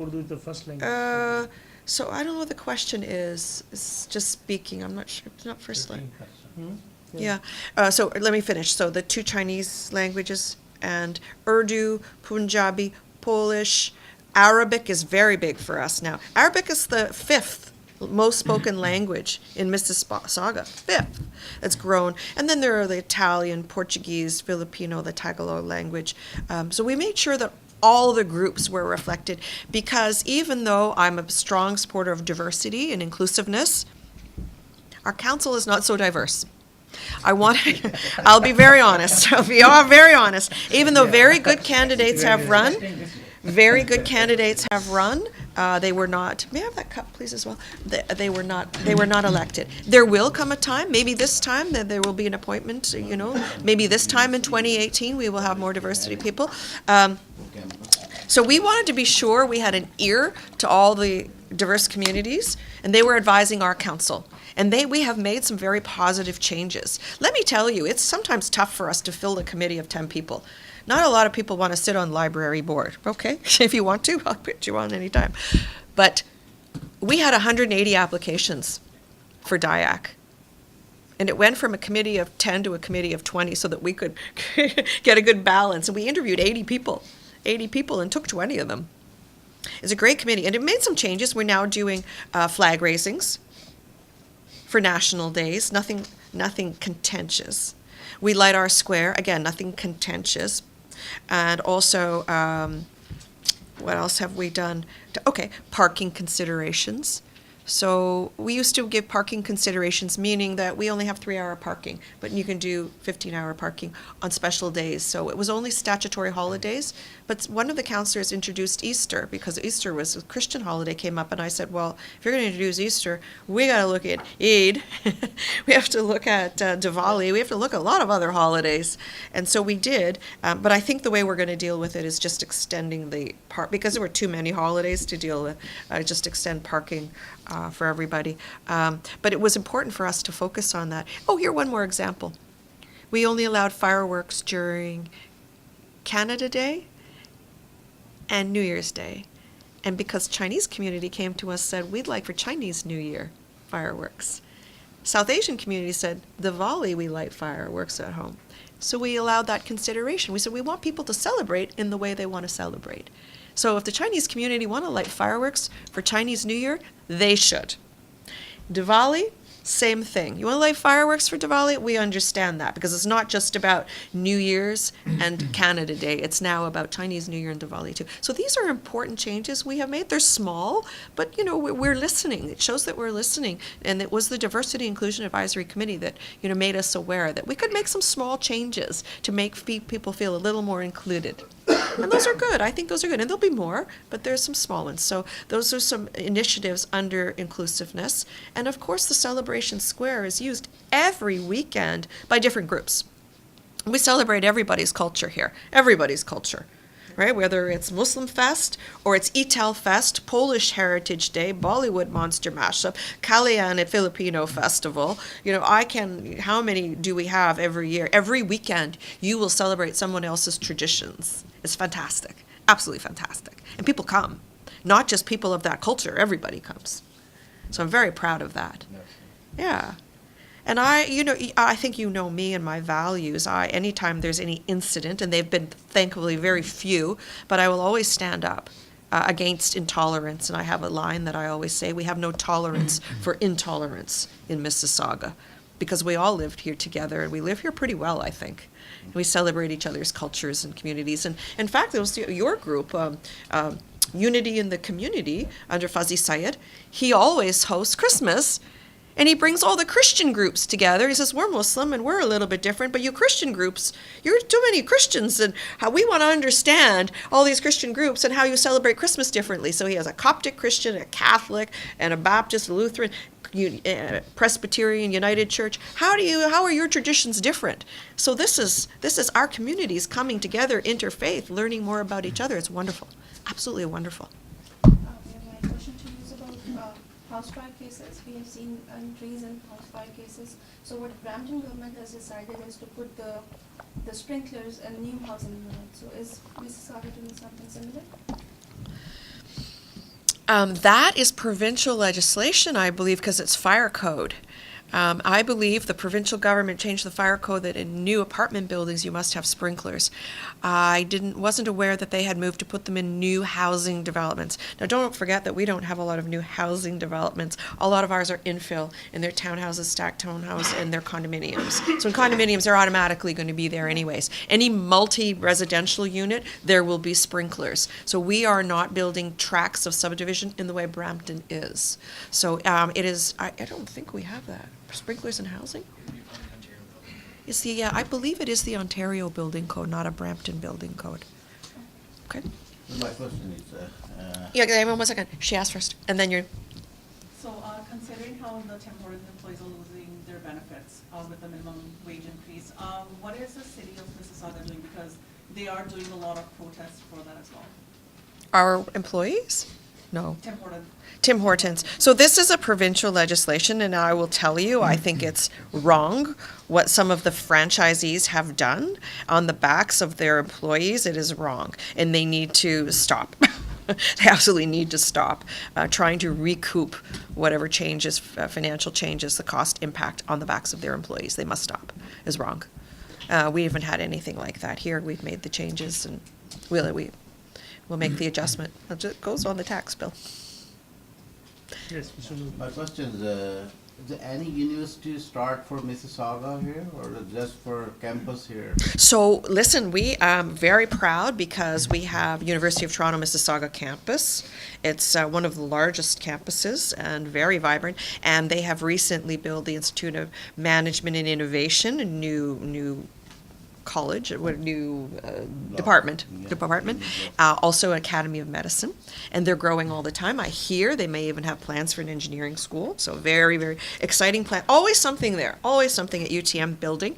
Urdu is the first language. So I don't know what the question is. It's just speaking. I'm not sure. It's not first language. Hmm? Yeah. So let me finish. So the 2 Chinese languages and Urdu, Punjabi, Polish, Arabic is very big for us now. Arabic is the 5th most spoken language in Mississauga. 5th. It's grown. And then there are the Italian, Portuguese, Filipino, the Tagalog language. So we made sure that all the groups were reflected, because even though I'm a strong supporter of diversity and inclusiveness, our council is not so diverse. I'll be very honest. I'll be very honest. Even though very good candidates have run, they were not, may I have that cup, please, as well? They were not elected. There will come a time, maybe this time, that there will be an appointment, maybe this time in 2018, we will have more diversity people. So we wanted to be sure we had an ear to all the diverse communities, and they were advising our council. And we have made some very positive changes. Let me tell you, it's sometimes tough for us to fill a committee of 10 people. Not a lot of people want to sit on library board. Okay, if you want to, I'll put you on anytime. But we had 180 applications for DIAC. And it went from a committee of 10 to a committee of 20 so that we could get a good balance. And we interviewed 80 people and took 20 of them. It's a great committee. And it made some changes. We're now doing flag raisings for national days, nothing contentious. We light our square, again, nothing contentious. And also, what else have we done? Okay, parking considerations. So we used to give parking considerations, meaning that we only have 3-hour parking, but you can do 15-hour parking on special days. So it was only statutory holidays, but one of the councillors introduced Easter, because Easter was a Christian holiday came up, and I said, well, if you're going to introduce Easter, we got to look at Eid, we have to look at Diwali, we have to look at a lot of other holidays. And so we did, but I think the way we're going to deal with it is just extending the because there were too many holidays to deal with, just extend parking for everybody. But it was important for us to focus on that. Oh, here, one more example. We only allowed fireworks during Canada Day and New Year's Day. And because Chinese community came to us, said, we'd like for Chinese New Year fireworks. South Asian community said, Diwali, we light fireworks at home. So we allowed that consideration. We said, we want people to celebrate in the way they want to celebrate. So if the Chinese community want to light fireworks for Chinese New Year, they should. Diwali, same thing. You want to light fireworks for Diwali? We understand that, because it's not just about New Year's and Canada Day. It's now about Chinese New Year and Diwali too. So these are important changes we have made. They're small, but we're listening. It shows that we're listening. And it was the Diversity Inclusion Advisory Committee that made us aware that we could make some small changes to make people feel a little more included. And those are good. I think those are good. And there'll be more, but there's some small ones. So those are some initiatives under inclusiveness. And of course, the Celebration Square is used every weekend by different groups. We celebrate everybody's culture here, everybody's culture, right? Whether it's Muslim Fest or it's Ital Fest, Polish Heritage Day, Bollywood Monster Mashup, Kalian Filipino Festival. How many do we have every year? Every weekend, you will celebrate someone else's traditions. It's fantastic, absolutely fantastic. And people come, not just people of that culture, everybody comes. So I'm very proud of that. Yeah. And I think me and my values. Anytime there's any incident, and they've been thankfully very few, but I will always stand up against intolerance. And I have a line that I always say, we have no tolerance for intolerance in Mississauga, because we all lived here together, and we live here pretty well, I think. And we celebrate each other's cultures and communities. And in fact, it was your group, Unity in the Community, under Fuzzy Syed. He always hosts Christmas, and he brings all the Christian groups together. He says, we're Muslim and we're a little bit different, but you Christian groups, you're too many Christians, and how we want to understand all these Christian groups and how you celebrate Christmas differently. So he has a Coptic Christian, a Catholic, and a Baptist, a Lutheran, Presbyterian, United Church. How are your traditions different? So this is our communities coming together, interfaith, learning more about each other. It's wonderful, absolutely wonderful. My question to you is about house fire cases. We have seen increase in house fire cases. So what Brampton government has decided is to put the sprinklers in new housing units. So is Mississauga doing something similar? That is provincial legislation, I believe, because it's fire code. I believe the provincial government changed the fire code that in new apartment buildings you must have sprinklers. I wasn't aware that they had moved to put them in new housing developments. Now, don't forget that we don't have a lot of new housing developments. A lot of ours are infill, and they're townhouses, stacked townhouses, and they're condominiums. So in condominiums, they're automatically going to be there anyways. Any multi-residential unit, there will be sprinklers. So we are not building tracts of subdivision in the way Brampton is. So it is. I don't think we have that. Sprinklers in housing? It's I believe it is the Ontario Building Code, not a Brampton Building Code. Okay. My question is, Yeah, 1 second. She asked first, and then you're. So, considering how the temporary employees are losing their benefits with the minimum wage increase, what is the city of Mississauga doing? Because they are doing a lot of protests for that as well. Our employees? No. Temporary. Tim Hortons. So this is a provincial legislation, and I will tell you, I think it's wrong what some of the franchisees have done on the backs of their employees. It is wrong, and they need to stop. They absolutely need to stop trying to recoup whatever changes, financial changes, the cost impact on the backs of their employees. They must stop. It's wrong. We haven't had anything like that here. We've made the changes, and we'll make the adjustment. It goes on the tax bill. Yes, Mr. Lu. my question is there any university start for Mississauga here, or just for campus here? So listen, we are very proud because we have University of Toronto Mississauga campus. It's one of the largest campuses and very vibrant. And they have recently built the Institute of Management and Innovation, a new college, a new department. Also Academy of Medicine, and they're growing all the time. I hear they may even have plans for an engineering school, so very, very exciting plan. Always something there, always something at UTM building.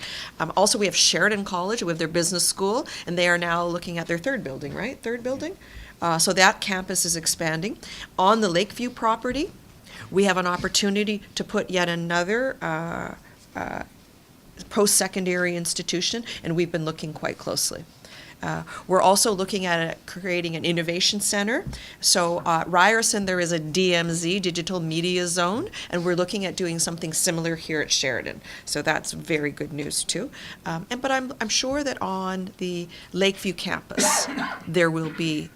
Also, we have Sheridan College with their business school, and they are now looking at their third building, right? Third building? So that campus is expanding. On the Lakeview property, we have an opportunity to put yet another post-secondary institution, and we've been looking quite closely. We're also looking at creating an innovation center. So Ryerson, there is a DMZ, Digital Media Zone, and we're looking at doing something similar here at Sheridan. So that's very good news too. But I'm sure that on the Lakeview campus, there will be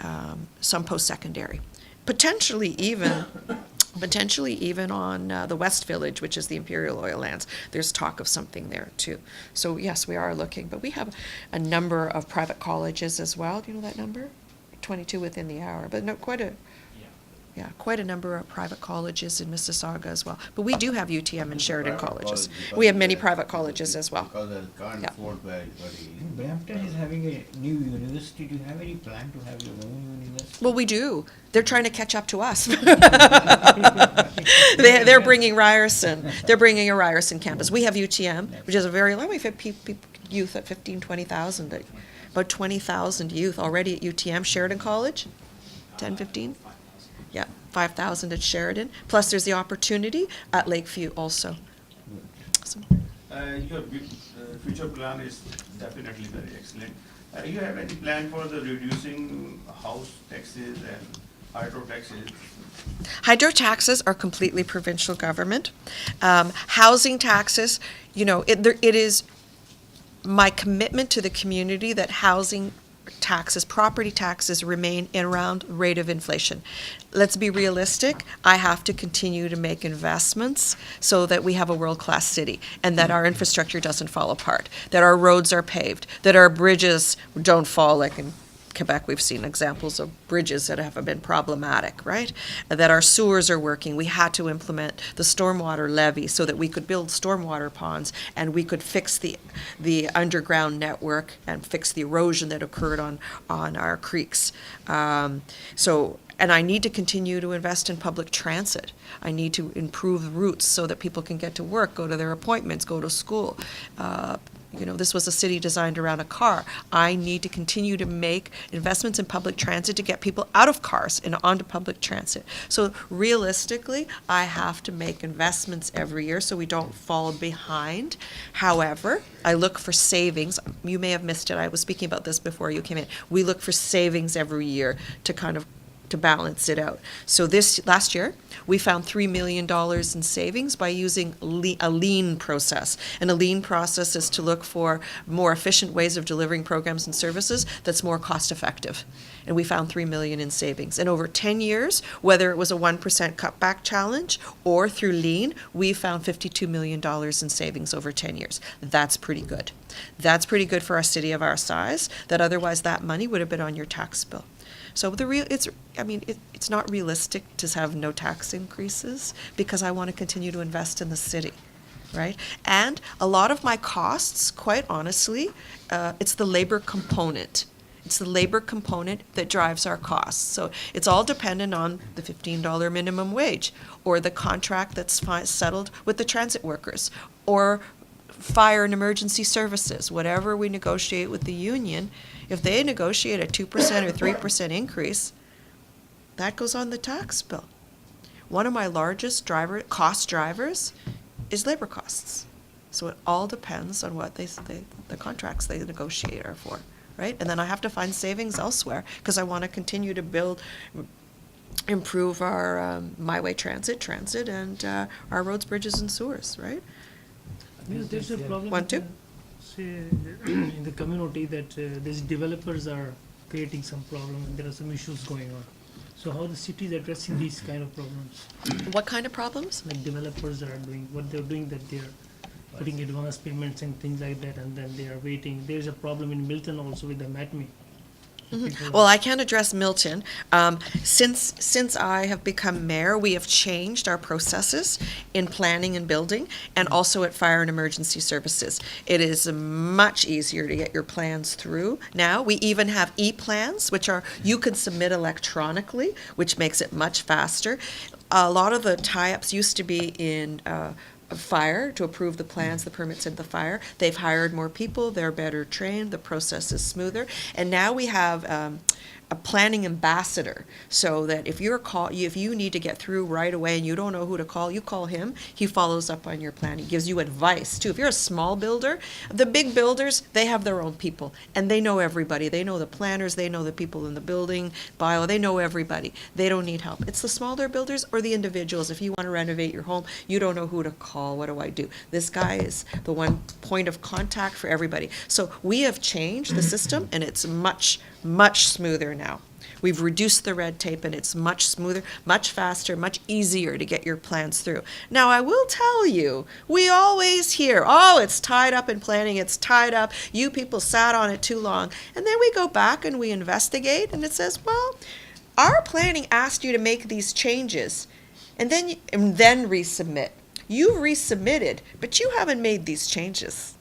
some post-secondary, potentially even on the West Village, which is the Imperial Oil Lands. There's talk of something there too. So yes, we are looking, but we have a number of private colleges as well. Do you know that number? 22 within the hour, but no, quite a number of private colleges in Mississauga as well. But we do have UTM and Sheridan colleges. We have many private colleges as well. Because they can't Yeah. afford very. Brampton is having a new university. Do you have any plan to have your own university? Well, we do. They're trying to catch up to us. They're bringing Ryerson. They're bringing a Ryerson campus. We have UTM, which is a very low. We've had youth at 20,000. About 20,000 youth already at UTM. Sheridan College, 10, 15? Yeah, 5,000 at Sheridan. Plus, there's the opportunity at Lakeview also. So, Your future plan is definitely very excellent. You have any plan for the reducing house taxes and hydro taxes? hydro taxes are completely provincial government. Housing taxes, it is my commitment to the community that housing taxes, property taxes remain in around rate of inflation. Let's be realistic. I have to continue to make investments so that we have a world-class city and that our infrastructure doesn't fall apart, that our roads are paved, that our bridges don't fall like in Quebec. We've seen examples of bridges that have been problematic, right? That our sewers are working. We had to implement the stormwater levy so that we could build stormwater ponds and we could fix the underground network and fix the erosion that occurred on our creeks. And I need to continue to invest in public transit. I need to improve routes so that people can get to work, go to their appointments, go to school. This was a city designed around a car. I need to continue to make investments in public transit to get people out of cars and onto public transit. So realistically, I have to make investments every year so we don't fall behind. However, I look for savings. You may have missed it. I was speaking about this before you came in. We look for savings every year to balance it out. So last year, we found $3 million in savings by using a lean process. And a lean process is to look for more efficient ways of delivering programs and services that's more cost effective. And we found $3 million in savings. And over 10 years, whether it was a 1% cutback challenge or through lean, we found $52 million in savings over 10 years. That's pretty good. That's pretty good for a city of our size, that otherwise that money would have been on your tax bill. So it's not realistic to have no tax increases because I want to continue to invest in the city, right? And a lot of my costs, quite honestly, it's the labor component. It's the labor component that drives our costs. So it's all dependent on the $15 minimum wage or the contract that's settled with the transit workers or fire and emergency services, whatever we negotiate with the union. If they negotiate a 2% or 3% increase, that goes on the tax bill. One of my largest cost drivers is labor costs. So it all depends on what the contracts they negotiate are for, right? And then I have to find savings elsewhere because I want to continue to improve our my-way transit, and our roads, bridges, and sewers, right? There's a problem. One, two. In the community that these developers are creating some problem and there are some issues going on. So how the city is addressing these kind of problems? What kind of problems? Like developers are doing what they're doing, that they're putting advance payments and things like that, and then they are waiting. There's a problem in Milton also with the MATME. Well, I can't address Milton. Since I have become mayor, we have changed our processes in planning and building and also at fire and emergency services. It is much easier to get your plans through now. We even have e-plans, which you can submit electronically, which makes it much faster. A lot of the tie-ups used to be in fire to approve the plans, the permits in the fire. They've hired more people, they're better trained, the process is smoother. And now we have a planning ambassador, so that if you need to get through right away and you don't know who to call, you call him. He follows up on your plan. He gives you advice too. If you're a small builder, the big builders, they have their own people and they know everybody. They know the planners, they know the people in the building bio, they know everybody. They don't need help. It's the smaller builders or the individuals. If you want to renovate your home, you don't know who to call. What do I do? This guy is the one point of contact for everybody. So we have changed the system and it's much smoother now. We've reduced the red tape and it's much smoother, much faster, much easier to get your plans through. Now, I will tell you, we always hear, oh, it's tied up in planning, it's tied up, you people sat on it too long. And then we go back and we investigate and it says, well, our planning asked you to make these changes and then resubmit. You resubmitted, but you haven't made these changes.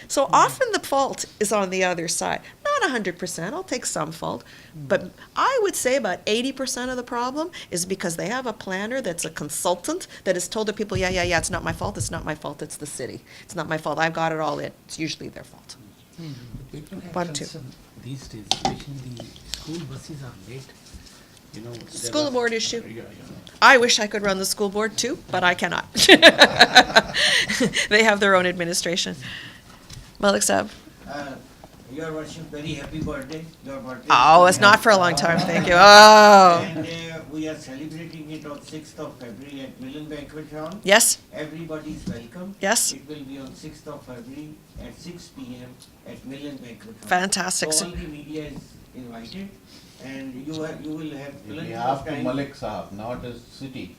So often the fault is on the other side. Not 100%, I'll take some fault, but I would say about 80% of the problem is because they have a planner that's a consultant that has told the people, yeah, it's not my fault, it's not my fault, it's the city. It's not my fault, I've got it all in. It's usually their fault. People have 1, 2. concern these days, especially the school buses are late. School board issue. Yeah. I wish I could run the school board too, but I cannot. They have their own administration. Malik Saab. Your worship, very happy birthday. Your birthday. Oh, it's not for a long time, thank you. Oh. And we are celebrating it on 6th of February at Millen Banquet Hall. Yes? Everybody's welcome. Yes? It will be on 6th of February at 6 p.m. at Millen Banquet Hall. Fantastic. So all the media is invited, and you will have We plenty have of to time. Malik Sahab, not the city.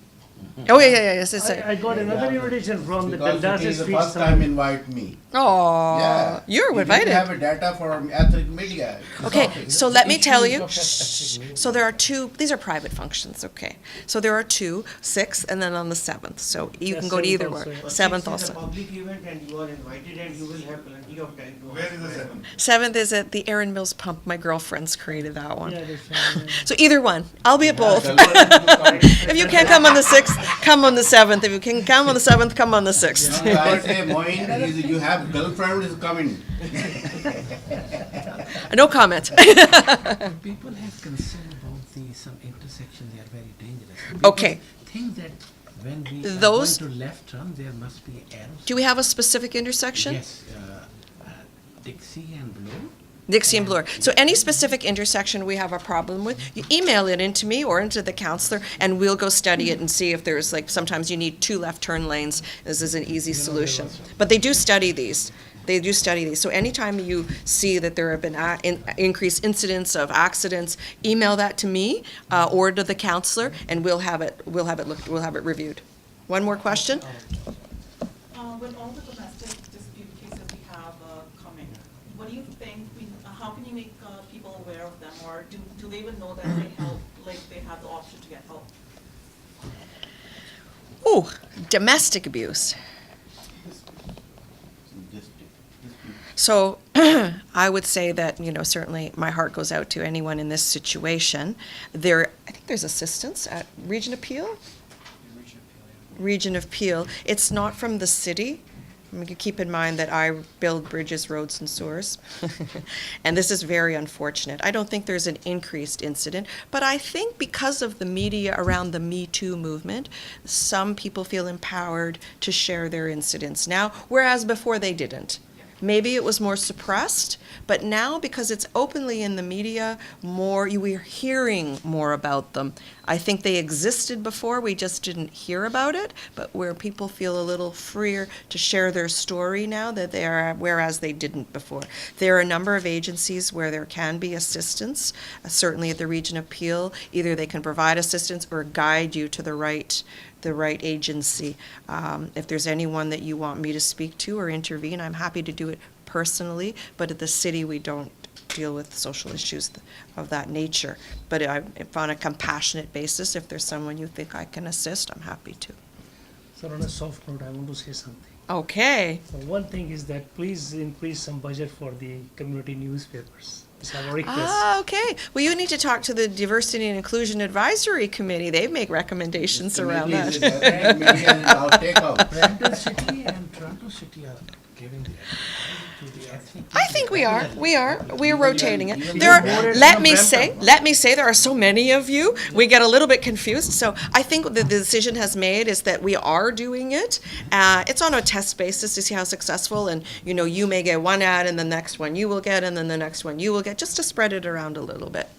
Oh, yeah, yes, it's I got another invitation from the Because Daldas city is the Street first time Summit. invite me. Oh, Yeah. you're We invited. didn't have a data for ethnic media. It's Okay, okay. so let me tell Issues you, of ethnic media. so there are two, these are private functions, okay? So there are two, 6th and then on the 7th, so you Yeah, can go to 7th either also, one. yeah. But 7th this is a also. public event, and you are invited, and you will have plenty of time to. Where is the seventh? 7th is at the Aaron Mills Pump, my girlfriend's created that one. Yeah, that's fine, yeah. So either one, I'll be at both. If If you can't come on the 6th, come on the 7th. If you can come on the 7th, come on the 6th. I say, Moin, you have girlfriend is coming. No comment. People have concern about some intersections, they are very dangerous. Okay. People think that when we are Those- going to left turn, there must be arrows. Do we have a specific intersection? Yes, Dixie and Blue. Dixie and Bloor. So any specific intersection we have a problem with, you email it into me or into the counselor, and we'll go study it and see if there's, like, sometimes you need 2 left turn lanes. This is an easy solution. But they do study these. They do study these. So anytime you see that there have been increased incidents of accidents, email that to me or to the counselor, and we'll have it reviewed. One more question? With all the domestic dispute cases we have coming, what do you think, how can you make people aware of them, or do they even know that they help, like they have the option to get help? Ooh, domestic abuse. So I would say that, certainly my heart goes out to anyone in this situation. I think there's assistance at Region of Peel? Region of Peel. It's not from the city. I mean, keep in mind that I build bridges, roads, and sewers. And this is very unfortunate. I don't think there's an increased incident, but I think because of the media around the Me Too movement, some people feel empowered to share their incidents now, whereas before they didn't. Maybe it was more suppressed, but now because it's openly in the media, we're hearing more about them. I think they existed before, we just didn't hear about it, but where people feel a little freer to share their story now that they are, whereas they didn't before. There are a number of agencies where there can be assistance, certainly at the Region of Peel. Either they can provide assistance or guide you to the right agency. If there's anyone that you want me to speak to or intervene, I'm happy to do it personally, but at the city we don't deal with social issues of that nature. But if on a compassionate basis, if there's someone you think I can assist, I'm happy to. So on a soft note, I want to say something. Okay. So one thing is that please increase some budget for the community newspapers. It's our request. Okay. Well, you need to talk to the Diversity and Inclusion Advisory Committee. They make recommendations around that. Brampton City and Toronto City are giving the to the ethnic. I think we are. We are rotating it. Let me say, there are so many of you. We get a little bit confused. So I think the decision has made is that we are doing it. It's on a test basis to see how successful. And you may get one ad, and the next one you will get, and then the next one you will get, just to spread it around a little bit.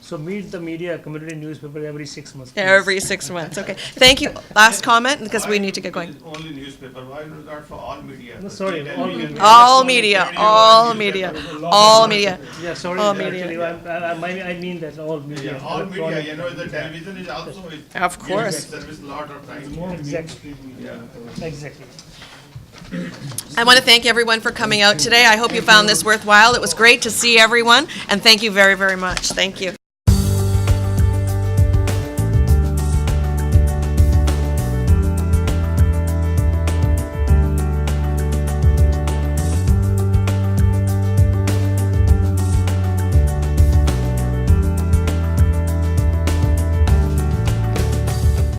So meet the media community newspaper every 6 months. please. Every 6 months. Okay. Thank you. Last comment, because we need to get going. Why only newspaper, why not for all media? No, sorry, all media. All media. All media. All media. Yeah, sorry. All media. Actually, I mean that all media. Yeah, all media, Electronic- the television is also. Of course. Service a lot of times. Exactly. Yeah. Exactly. I want to thank everyone for coming out today. I hope you found this worthwhile. It was great to see everyone, and thank you very, very much. Thank you.